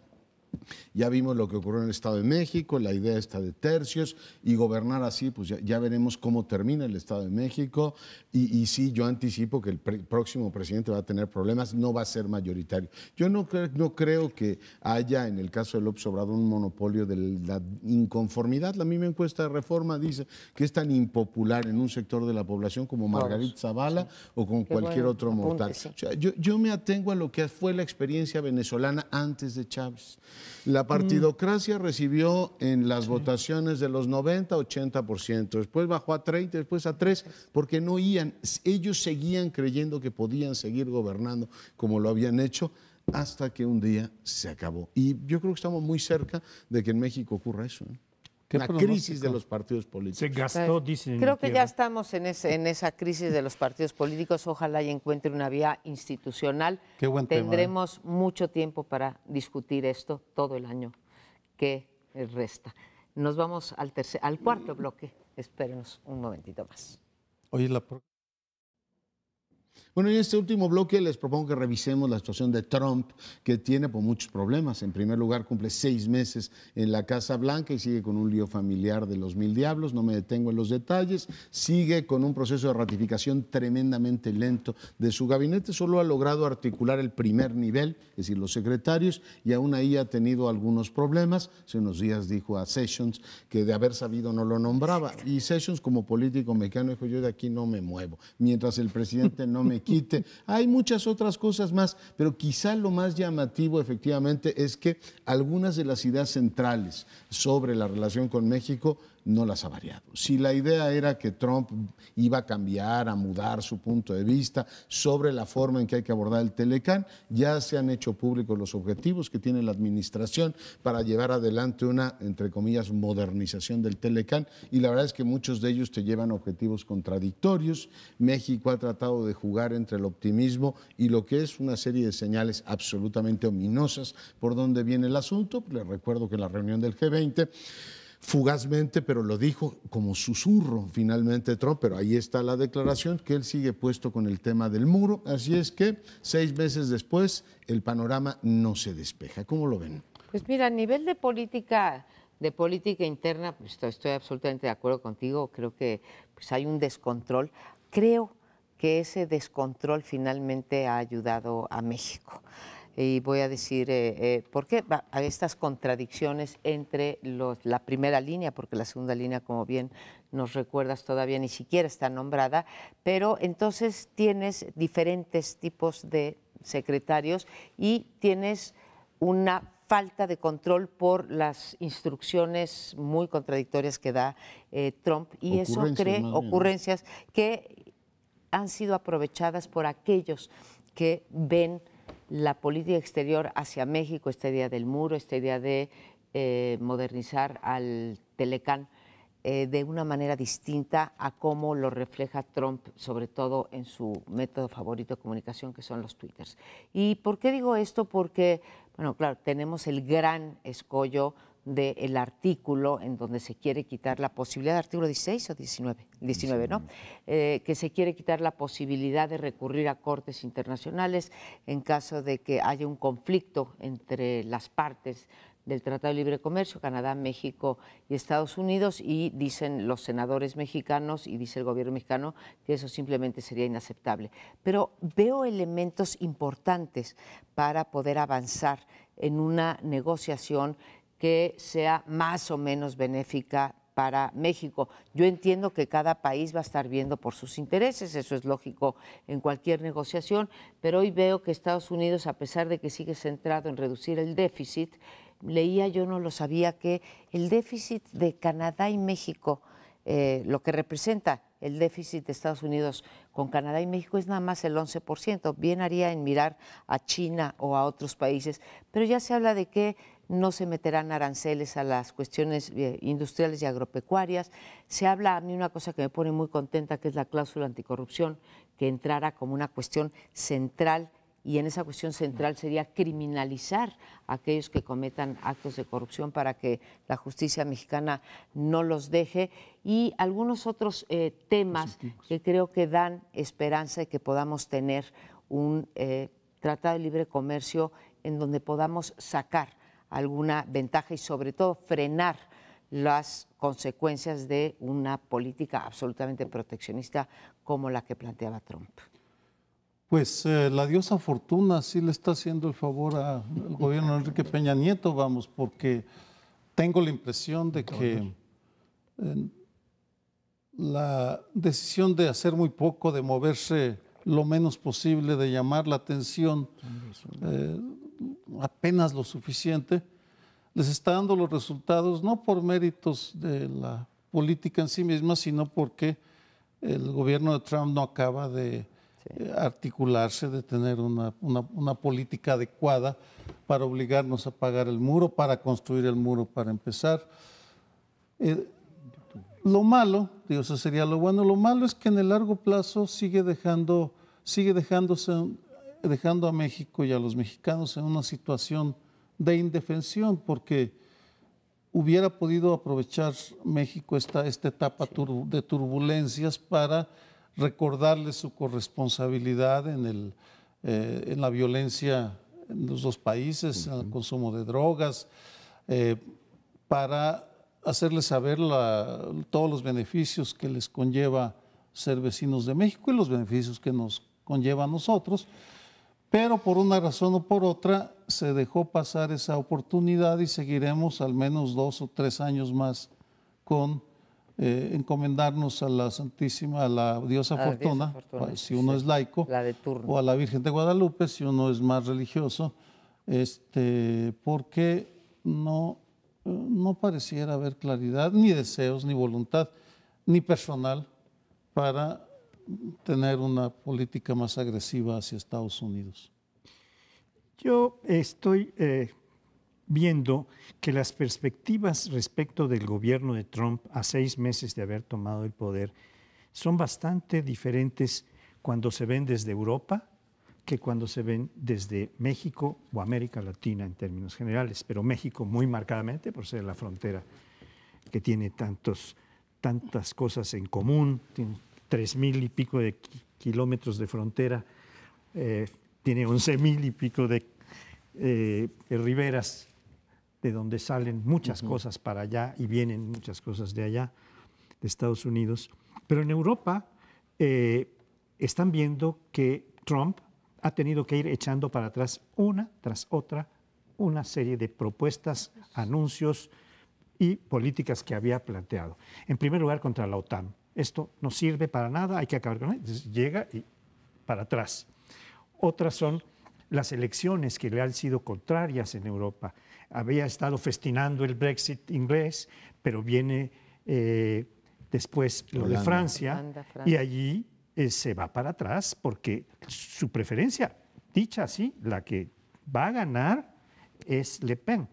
Ya vimos lo que ocurrió en el Estado de México, la idea está de tercios y gobernar así, pues ya veremos cómo termina el Estado de México y sí, yo anticipo que el próximo presidente va a tener problemas, no va a ser mayoritario. Yo no creo que haya en el caso de López Obrador un monopolio de la inconformidad. La misma encuesta de Reforma dice que es tan impopular en un sector de la población como Margarita Zavala o con cualquier otro mortal. Sí. O sea, yo me atengo a lo que fue la experiencia venezolana antes de Chávez. La partidocracia recibió en las votaciones de los 90, 80%, después bajó a 30, después a 3, porque no oían, ellos seguían creyendo que podían seguir gobernando como lo habían hecho, hasta que un día se acabó. Y yo creo que estamos muy cerca de que en México ocurra eso, ¿eh? Una crisis de los partidos políticos. Se gastó, dicen. Creo que ya estamos en esa crisis de los partidos políticos. Ojalá y encuentre una vía institucional. Qué buen tema, Tendremos mucho tiempo para discutir esto todo el año que resta. Nos vamos al cuarto bloque. Espérenos un momentito más. Oye, Bueno, en este último bloque les propongo que revisemos la situación de Trump, que tiene pues, muchos problemas. En primer lugar, cumple 6 meses en la Casa Blanca y sigue con un lío familiar de los 1000 diablos. No me detengo en los detalles. Sigue con un proceso de ratificación tremendamente lento de su gabinete. Solo ha logrado articular el primer nivel, es decir, los secretarios, y aún ahí ha tenido algunos problemas. Hace unos días dijo a Sessions que de haber sabido no lo nombraba. Y Sessions, como político mexicano, dijo: yo de aquí no me muevo. Mientras el presidente no me quite. Hay muchas otras cosas más, pero quizá lo más llamativo efectivamente es que algunas de las ideas centrales sobre la relación con México no las ha variado. Si la idea era que Trump iba a cambiar, a mudar su punto de vista sobre la forma en que hay que abordar el Telecán, ya se han hecho públicos los objetivos que tiene la administración para llevar adelante una, entre comillas, modernización del Telecán, y la verdad es que muchos de ellos te llevan a objetivos contradictorios. México ha tratado de jugar entre el optimismo y lo que es una serie de señales absolutamente ominosas por donde viene el asunto. Les recuerdo que en la reunión del G20, fugazmente, pero lo dijo como susurro finalmente Trump, pero ahí está la declaración, que él sigue puesto con el tema del muro, así es que 6 meses después el panorama no se despeja. ¿Cómo lo ven? Pues mira, a nivel de política interna, pues estoy absolutamente de acuerdo contigo. Creo que pues hay un descontrol. Creo que ese descontrol finalmente ha ayudado a México. Y voy a decir por qué. Hay estas contradicciones entre la primera línea, porque la segunda línea, como bien nos recuerdas, todavía ni siquiera está nombrada, pero entonces tienes diferentes tipos de secretarios y tienes una falta de control por las instrucciones muy contradictorias que da Trump, y eso crea ocurrencias que han sido aprovechadas por aquellos que ven la política exterior hacia México, esta idea del muro, esta idea de modernizar al Telecán de una manera distinta a cómo lo refleja Trump, sobre todo en su método favorito de comunicación, que son los twitters. ¿Y por qué digo esto? Porque, bueno, claro, tenemos el gran escollo del artículo en donde se quiere quitar la posibilidad, artículo 16 o 19, ¿no? Que se quiere quitar la posibilidad de recurrir a cortes internacionales en caso de que haya un conflicto entre las partes del Tratado de Libre Comercio, Canadá, México y Estados Unidos, y dicen los senadores mexicanos y dice el gobierno mexicano que eso simplemente sería inaceptable. Pero veo elementos importantes para poder avanzar en una negociación que sea más o menos benéfica para México. Yo entiendo que cada país va a estar viendo por sus intereses, eso es lógico en cualquier negociación, pero hoy veo que Estados Unidos, a pesar de que sigue centrado en reducir el déficit, leía, yo no lo sabía, que el déficit de Canadá y México, lo que representa el déficit de Estados Unidos con Canadá y México es nada más el 11%. Bien haría en mirar a China o a otros países, pero ya se habla de que no se meterán aranceles a las cuestiones industriales y agropecuarias. Se habla, a mí una cosa que me pone muy contenta, que es la cláusula anticorrupción, que entrara como una cuestión central, y en esa cuestión central sería criminalizar a aquellos que cometan actos de corrupción para que la justicia mexicana no los deje, y algunos otros temas que creo que dan esperanza de que podamos tener un tratado de libre comercio en donde podamos sacar alguna ventaja y sobre todo frenar las consecuencias de una política absolutamente proteccionista como la que planteaba Trump. Pues la diosa Fortuna sí le está haciendo el favor al gobierno de Enrique Peña Nieto, vamos, porque tengo la impresión de que la decisión de hacer muy poco, de moverse lo menos posible, de llamar la atención apenas lo suficiente, les está dando los resultados, no por méritos de la política en sí misma, sino porque el gobierno de Trump no acaba de articularse, de tener una política adecuada para obligarnos a pagar el muro, para construir el muro, para empezar. Lo malo, digo, eso sería lo bueno, lo malo es que en el largo plazo sigue dejando a México y a los mexicanos en una situación de indefensión, porque hubiera podido aprovechar México esta etapa de turbulencias para recordarle su corresponsabilidad en la violencia en los dos países, en el consumo de drogas, para hacerles saber todos los beneficios que les conlleva ser vecinos de México y los beneficios que nos conlleva a nosotros, pero por una razón o por otra se dejó pasar esa oportunidad y seguiremos al menos 2 o 3 años más con encomendarnos a la Santísima, a la diosa Fortuna, si uno es laico, la de turno, o a la Virgen de Guadalupe, si uno es más religioso, porque no pareciera haber claridad, ni deseos, ni voluntad, ni personal para tener una política más agresiva hacia Estados Unidos. Yo estoy viendo que las perspectivas respecto del gobierno de Trump a 6 meses de haber tomado el poder son bastante diferentes cuando se ven desde Europa que cuando se ven desde México o América Latina en términos generales, pero México muy marcadamente por ser la frontera que tiene tantas cosas en común, tiene 3,000 y pico de kilómetros de frontera, tiene 11,000 y pico de riberas de donde salen muchas cosas para allá y vienen muchas cosas de allá, de Estados Unidos. Pero en Europa están viendo que Trump ha tenido que ir echando para atrás una tras otra una serie de propuestas, anuncios y políticas que había planteado. En primer lugar, contra la OTAN. Esto no sirve para nada, hay que acabar con él. Entonces, llega y para atrás. Otras son las elecciones que le han sido contrarias en Europa. Había estado festinando el Brexit inglés, pero viene después lo de Francia, y allí se va para atrás porque su preferencia, dicha así, la que va a ganar es Le Pen.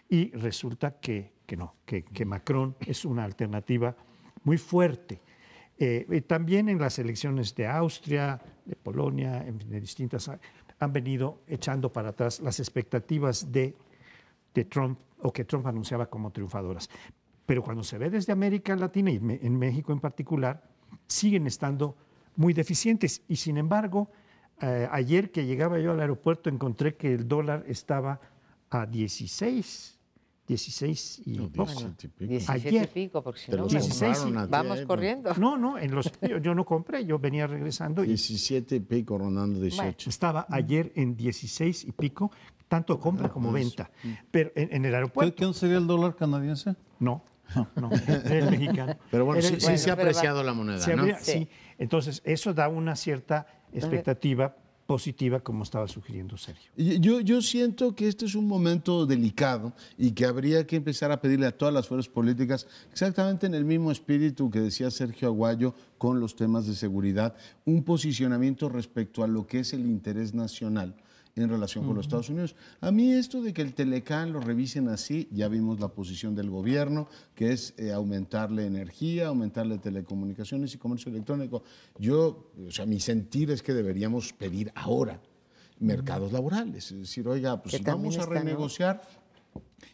Y resulta que no, que Macron es una alternativa muy fuerte. También en las elecciones de Austria, de Polonia, de distintas, han venido echando para atrás las expectativas de Trump o que Trump anunciaba como triunfadoras. Pero cuando se ve desde América Latina y en México en particular, siguen estando muy deficientes. Y sin embargo, ayer que llegaba yo al aeropuerto encontré que el dólar estaba a 16 y poco. 17 y pico, porque si no, 16 vamos corriendo. No, yo no compré, yo venía regresando. 17 y pico, rondando 18. Bueno. Estaba ayer en 16 y pico, tanto compra como venta. Pero en el aeropuerto. ¿Qué no sería el dólar canadiense? No, el mexicano. Pero bueno, sí se ha pero apreciado la moneda, ¿no? Sí. Entonces, eso da una cierta expectativa positiva, como estaba sugiriendo Sergio. Yo siento que este es un momento delicado y que habría que empezar a pedirle a todas las fuerzas políticas, exactamente en el mismo espíritu que decía Sergio Aguayo con los temas de seguridad, un posicionamiento respecto a lo que es el interés nacional en relación con los Estados Unidos. A mí esto de que el Telecán lo revisen así, ya vimos la posición del gobierno, que es aumentarle energía, aumentarle telecomunicaciones y comercio electrónico. Mi sentir es que deberíamos pedir ahora mercados laborales, es decir, oiga, pues si vamos a renegociar,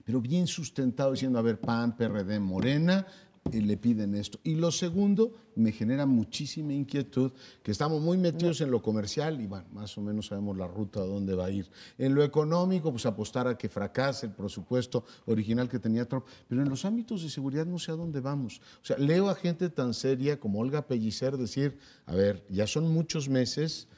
pero bien sustentado, diciendo, a ver, PAN, PRD, Morena, le piden esto. Y lo segundo, me genera muchísima inquietud, que estamos muy metidos en lo comercial y bueno, más o menos sabemos la ruta a dónde va a ir. En lo económico, pues apostar a que fracase el presupuesto original que tenía Trump, pero en los ámbitos de seguridad no sé a dónde vamos. O sea, leo a gente tan seria como Olga Pellicer decir, a ver, ya son muchos meses.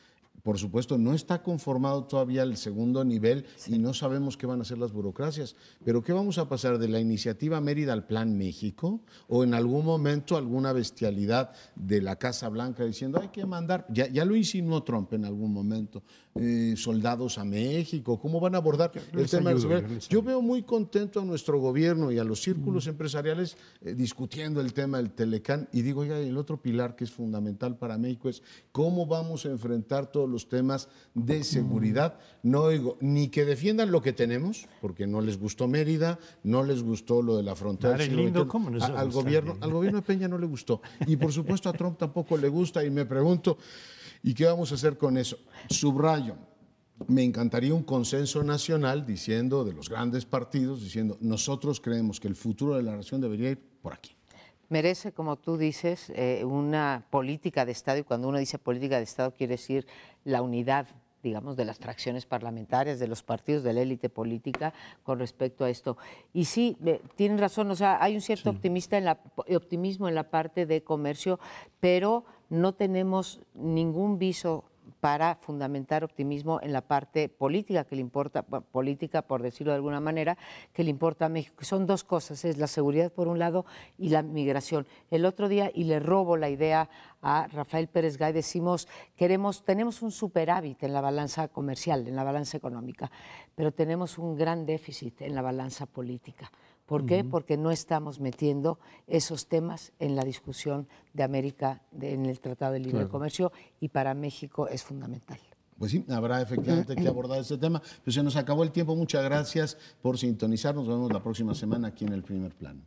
Por supuesto, no está conformado todavía el segundo nivel y no sabemos qué van a hacer las burocracias. Pero ¿qué vamos a pasar de la iniciativa Mérida al Plan México? ¿O en algún momento alguna bestialidad de la Casa Blanca diciendo hay que mandar, ya lo insinuó Trump en algún momento, soldados a México? ¿Cómo van a abordar el tema de la seguridad? Yo veo muy contento a nuestro gobierno y a los círculos empresariales discutiendo el tema del Telecán y digo, oiga, el otro pilar que es fundamental para México es cómo vamos a enfrentar todos los temas de seguridad. No oigo ni que defiendan lo que tenemos, porque no les gustó Mérida, no les gustó lo de la frontera. Al gobierno de Peña no le gustó. Y por supuesto a Trump tampoco le gusta y me pregunto, ¿y qué vamos a hacer con eso? Subrayo, me encantaría un consenso nacional diciendo, de los grandes partidos, diciendo, nosotros creemos que el futuro de la nación debería ir por aquí. Merece, como tú dices, una política de Estado, y cuando uno dice política de Estado quiere decir la unidad, digamos, de las fracciones parlamentarias, de los partidos, de la élite política con respecto a esto. Y sí, tienen razón, o sea, hay un cierto optimismo en la parte de comercio, pero no tenemos ningún viso para fundamentar optimismo en la parte política que le importa, política por decirlo de alguna manera, que le importa a México. Son dos cosas, es la seguridad por un lado y la migración. El otro día, y le robo la idea a Rafael Pérez Gay, decimos, tenemos un superávit en la balanza comercial, en la balanza económica, pero tenemos un gran déficit en la balanza política. ¿Por qué? Porque no estamos metiendo esos temas en la discusión de América, en el Tratado de Libre Comercio, y para México es fundamental. Pues sí, habrá efectivamente que abordar este tema. Pero se nos acabó el tiempo. Muchas gracias por sintonizar. Nos vemos la próxima semana aquí en El Primer Plano.